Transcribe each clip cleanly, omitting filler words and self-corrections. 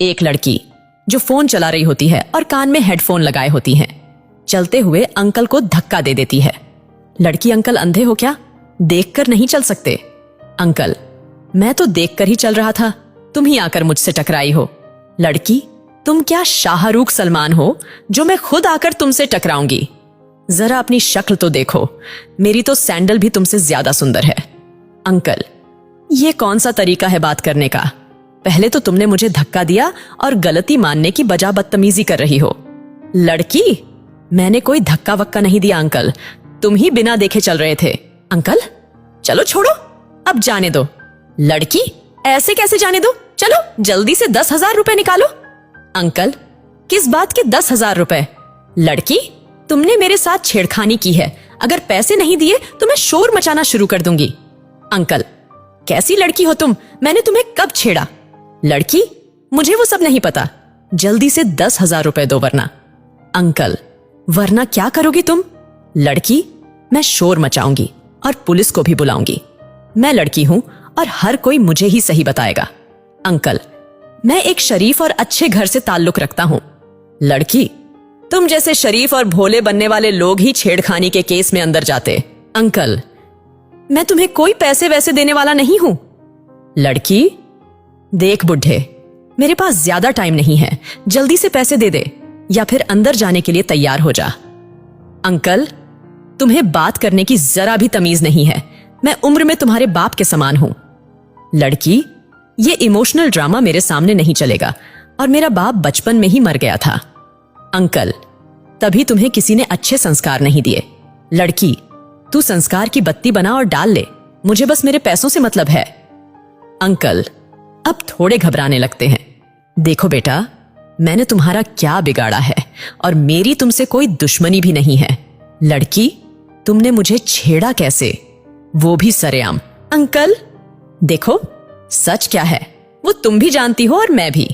एक लड़की जो फोन चला रही होती है और कान में हेडफोन लगाए होती है, चलते हुए अंकल को धक्का दे देती है। लड़की, अंकल अंधे हो क्या? देखकर नहीं चल सकते? अंकल, मैं तो देखकर ही चल रहा था, तुम ही आकर मुझसे टकराई हो। लड़की, तुम क्या शाहरुख सलमान हो जो मैं खुद आकर तुमसे टकराऊंगी? जरा अपनी शक्ल तो देखो, मेरी तो सैंडल भी तुमसे ज्यादा सुंदर है। अंकल, ये कौन सा तरीका है बात करने का? पहले तो तुमने मुझे धक्का दिया और गलती मानने की बजाय बदतमीजी कर रही हो। लड़की, मैंने कोई धक्का वक्का नहीं दिया अंकल, तुम ही बिना देखे चल रहे थे। अंकल, चलो छोड़ो, अब जाने दो। लड़की, ऐसे कैसे जाने दो? चलो जल्दी से 10,000 रुपए निकालो। अंकल, किस बात के 10,000 रुपए? लड़की, तुमने मेरे साथ छेड़खानी की है, अगर पैसे नहीं दिए तो मैं शोर मचाना शुरू कर दूंगी। अंकल, कैसी लड़की हो तुम? मैंने तुम्हें कब छेड़ा? लड़की, मुझे वो सब नहीं पता, जल्दी से 10,000 रुपए दो वरना। अंकल, वरना क्या करोगी तुम? लड़की, मैं शोर मचाऊंगी और पुलिस को भी बुलाऊंगी। मैं लड़की हूं और हर कोई मुझे ही सही बताएगा। अंकल, मैं एक शरीफ और अच्छे घर से ताल्लुक रखता हूं। लड़की, तुम जैसे शरीफ और भोले बनने वाले लोग ही छेड़खानी के केस में अंदर जाते। अंकल, मैं तुम्हें कोई पैसे वैसे देने वाला नहीं हूं। लड़की, देख बुढ़े, मेरे पास ज्यादा टाइम नहीं है, जल्दी से पैसे दे दे या फिर अंदर जाने के लिए तैयार हो जा। अंकल, तुम्हें बात करने की जरा भी तमीज नहीं है, मैं उम्र में तुम्हारे बाप के समान हूं। लड़की, ये इमोशनल ड्रामा मेरे सामने नहीं चलेगा और मेरा बाप बचपन में ही मर गया था। अंकल, तभी तुम्हें किसी ने अच्छे संस्कार नहीं दिए। लड़की, तू संस्कार की बत्ती बना और डाल ले, मुझे बस मेरे पैसों से मतलब है। अंकल, अब थोड़े घबराने लगते हैं। देखो बेटा, मैंने तुम्हारा क्या बिगाड़ा है और मेरी तुमसे कोई दुश्मनी भी नहीं है। लड़की, तुमने मुझे छेड़ा कैसे, वो भी सरेआम। अंकल, देखो सच क्या है वो तुम भी जानती हो और मैं भी।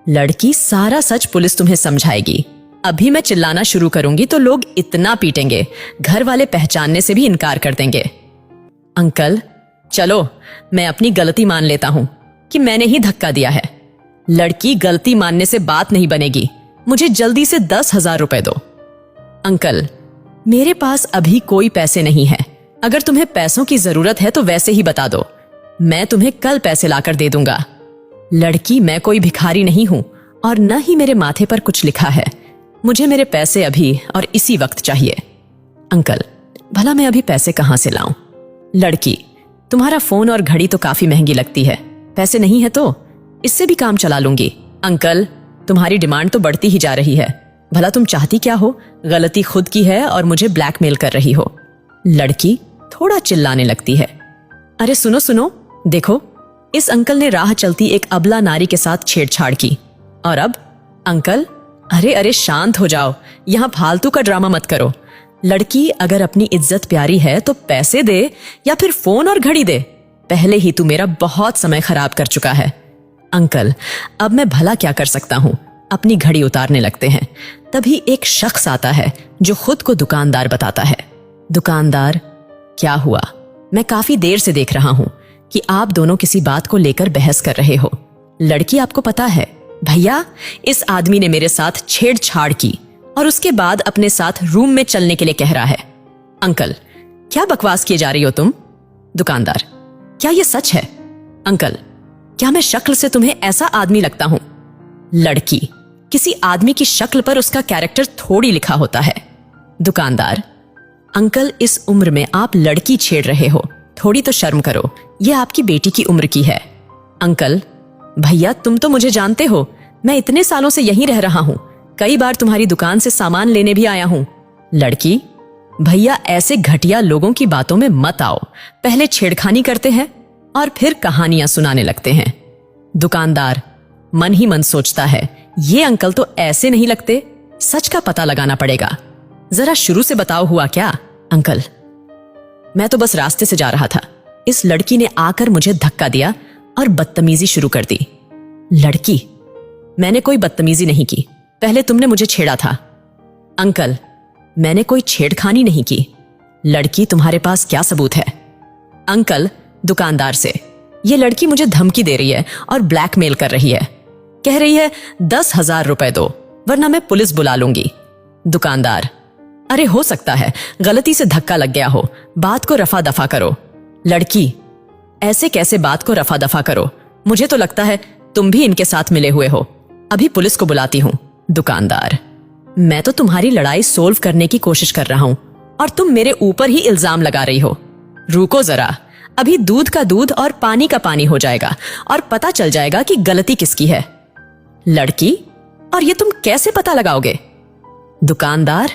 लड़की, सारा सच पुलिस तुम्हें समझाएगी। अभी मैं चिल्लाना शुरू करूंगी तो लोग इतना पीटेंगे, घर वाले पहचानने से भी इनकार कर देंगे। अंकल, चलो मैं अपनी गलती मान लेता हूं कि मैंने ही धक्का दिया है। लड़की, गलती मानने से बात नहीं बनेगी, मुझे जल्दी से 10,000 रुपए दो। अंकल, मेरे पास अभी कोई पैसे नहीं है, अगर तुम्हें पैसों की जरूरत है तो वैसे ही बता दो, मैं तुम्हें कल पैसे लाकर दे दूंगा। लड़की, मैं कोई भिखारी नहीं हूं और न ही मेरे माथे पर कुछ लिखा है, मुझे मेरे पैसे अभी और इसी वक्त चाहिए। अंकल, भला मैं अभी पैसे कहां से लाऊं? लड़की, तुम्हारा फोन और घड़ी तो काफी महंगी लगती है, पैसे नहीं है तो इससे भी काम चला लूंगी। अंकल, तुम्हारी डिमांड तो बढ़ती ही जा रही है, भला तुम चाहती क्या हो? गलती खुद की है और मुझे ब्लैकमेल कर रही हो। लड़की थोड़ा चिल्लाने लगती है। अरे सुनो सुनो, देखो इस अंकल ने राह चलती एक अबला नारी के साथ छेड़छाड़ की और अब अंकल, अरे अरे शांत हो जाओ, यहां फालतू का ड्रामा मत करो। लड़की, अगर अपनी इज्जत प्यारी है तो पैसे दे या फिर फोन और घड़ी दे, पहले ही तू मेरा बहुत समय खराब कर चुका है। अंकल, अब मैं भला क्या कर सकता हूं? अपनी घड़ी उतारने लगते हैं, तभी एक शख्स आता है जो खुद को दुकानदार बताता है। दुकानदार, क्या हुआ? मैं काफी देर से देख रहा हूं कि आप दोनों किसी बात को लेकर बहस कर रहे हो। लड़की, आपको पता है भैया, इस आदमी ने मेरे साथ छेड़छाड़ की और उसके बाद अपने साथ रूम में चलने के लिए कह रहा है। अंकल, क्या बकवास किए जा रही हो तुम? दुकानदार, क्या ये सच है? अंकल, क्या मैं शक्ल से तुम्हें ऐसा आदमी लगता हूं? लड़की, किसी आदमी की शक्ल पर उसका कैरेक्टर थोड़ी लिखा होता है। दुकानदार, अंकल, इस उम्र में आप लड़की छेड़ रहे हो, थोड़ी तो शर्म करो, यह आपकी बेटी की उम्र की है। अंकल, भैया तुम तो मुझे जानते हो, मैं इतने सालों से यहीं रह रहा हूं, कई बार तुम्हारी दुकान से सामान लेने भी आया हूं। लड़की, भैया ऐसे घटिया लोगों की बातों में मत आओ, पहले छेड़खानी करते हैं और फिर कहानियां सुनाने लगते हैं। दुकानदार मन ही मन सोचता है, ये अंकल तो ऐसे नहीं लगते, सच का पता लगाना पड़ेगा। जरा शुरू से बताओ हुआ क्या? अंकल, मैं तो बस रास्ते से जा रहा था, इस लड़की ने आकर मुझे धक्का दिया और बदतमीजी शुरू कर दी। लड़की, मैंने कोई बदतमीजी नहीं की, पहले तुमने मुझे छेड़ा था। अंकल, मैंने कोई छेड़खानी नहीं की। लड़की, तुम्हारे पास क्या सबूत है? अंकल, दुकानदार से, ये लड़की मुझे धमकी दे रही है और ब्लैकमेल कर रही है। कह रही है 10,000 रुपए दो वरना मैं पुलिस बुला लूंगी। दुकानदार, अरे हो सकता है गलती से धक्का लग गया हो, बात को रफा दफा करो। लड़की, ऐसे कैसे बात को रफा दफा करो, मुझे तो लगता है तुम भी इनके साथ मिले हुए हो, अभी पुलिस को बुलाती हूं। दुकानदार, मैं तो तुम्हारी लड़ाई सोल्व करने की कोशिश कर रहा हूं और तुम मेरे ऊपर ही इल्जाम लगा रही हो। रुको जरा, अभी दूध का दूध और पानी का पानी हो जाएगा और पता चल जाएगा कि गलती किसकी है। लड़की, और ये तुम कैसे पता लगाओगे? दुकानदार,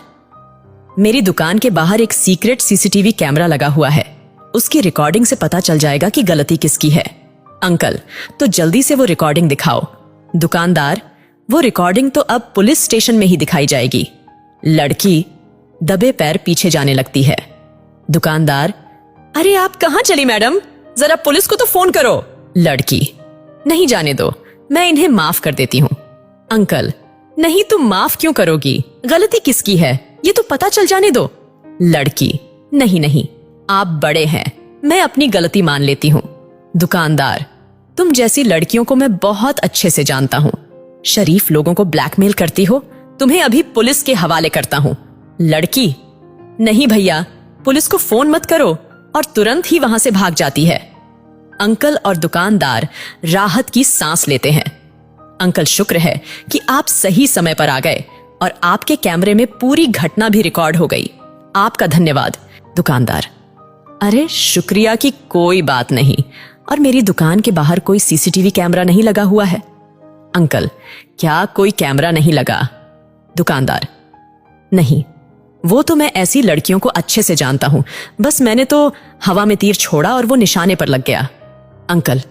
मेरी दुकान के बाहर एक सीक्रेट सीसीटीवी कैमरा लगा हुआ है, उसकी रिकॉर्डिंग से पता चल जाएगा कि गलती किसकी है। अंकल, तो जल्दी से वो रिकॉर्डिंग दिखाओ। दुकानदार, वो रिकॉर्डिंग तो अब पुलिस स्टेशन में ही दिखाई जाएगी। लड़की दबे पैर पीछे जाने लगती है। दुकानदार, अरे आप कहां चली मैडम, जरा पुलिस को तो फोन करो। लड़की, नहीं जाने दो, मैं इन्हें माफ कर देती हूं। अंकल, नहीं तुम माफ क्यों करोगी, गलती किसकी है ये तो पता चल जाने दो। लड़की, नहीं नहीं, आप बड़े हैं, मैं अपनी गलती मान लेती हूं। दुकानदार, तुम जैसी लड़कियों को मैं बहुत अच्छे से जानता हूं, शरीफ लोगों को ब्लैकमेल करती हो, तुम्हें अभी पुलिस के हवाले करता हूं। लड़की, नहीं भैया, पुलिस को फोन मत करो, और तुरंत ही वहां से भाग जाती है। अंकल और दुकानदार राहत की सांस लेते हैं। अंकल, शुक्र है कि आप सही समय पर आ गए और आपके कैमरे में पूरी घटना भी रिकॉर्ड हो गई, आपका धन्यवाद। दुकानदार, अरे शुक्रिया की कोई बात नहीं, और मेरी दुकान के बाहर कोई सीसीटीवी कैमरा नहीं लगा हुआ है। अंकल, क्या कोई कैमरा नहीं लगा? दुकानदार, नहीं, वो तो मैं ऐसी लड़कियों को अच्छे से जानता हूं, बस मैंने तो हवा में तीर छोड़ा और वो निशाने पर लग गया। अंकल,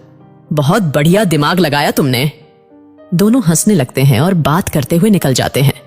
बहुत बढ़िया दिमाग लगाया तुमने। दोनों हंसने लगते हैं और बात करते हुए निकल जाते हैं।